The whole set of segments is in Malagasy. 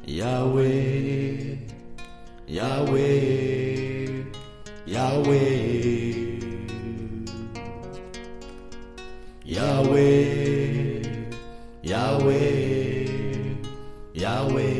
Yahweh, Yahweh, Yahweh, Yahweh, Yahweh, Yahweh, Yahweh.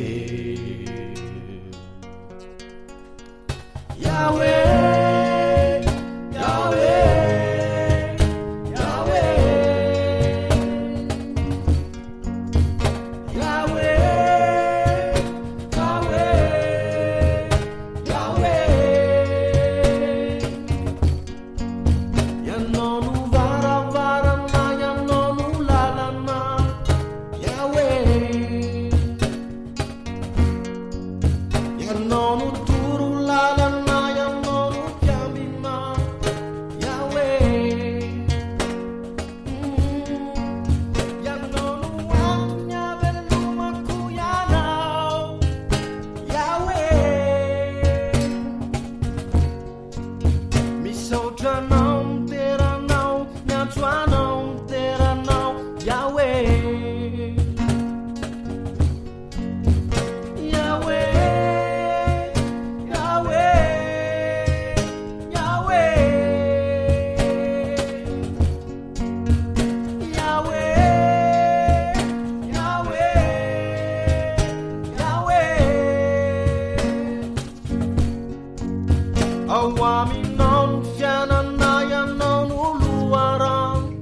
Awami non fiana naya non uluaran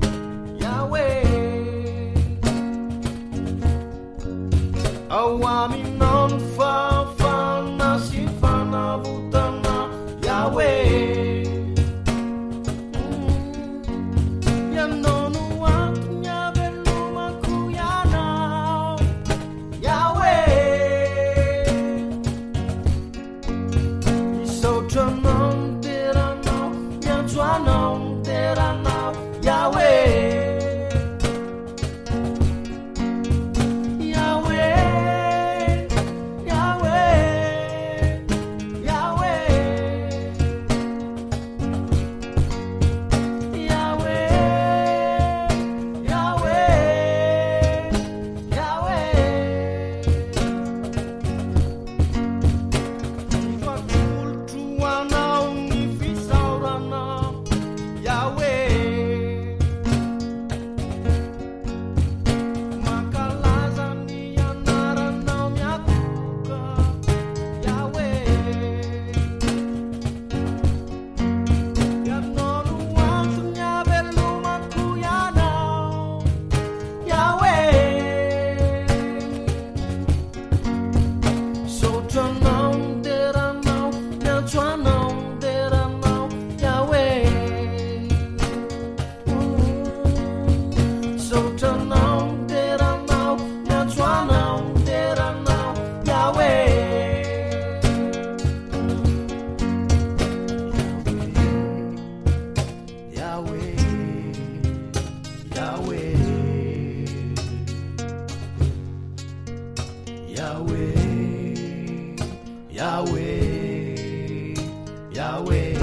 Yahweh. Awami non fa fana si fana butana Yahweh. Ya non uatnya beluma kuyana Yahweh. So non tera now, Yahweh, non tera now, Yahweh, Yahweh, Yahweh, Yahweh, Yahweh, Yahweh, Yahweh, Yahweh,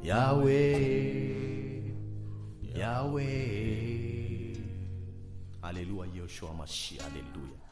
Yahweh, Yahweh. Alléluia, Yahshua Mashiach, alléluia.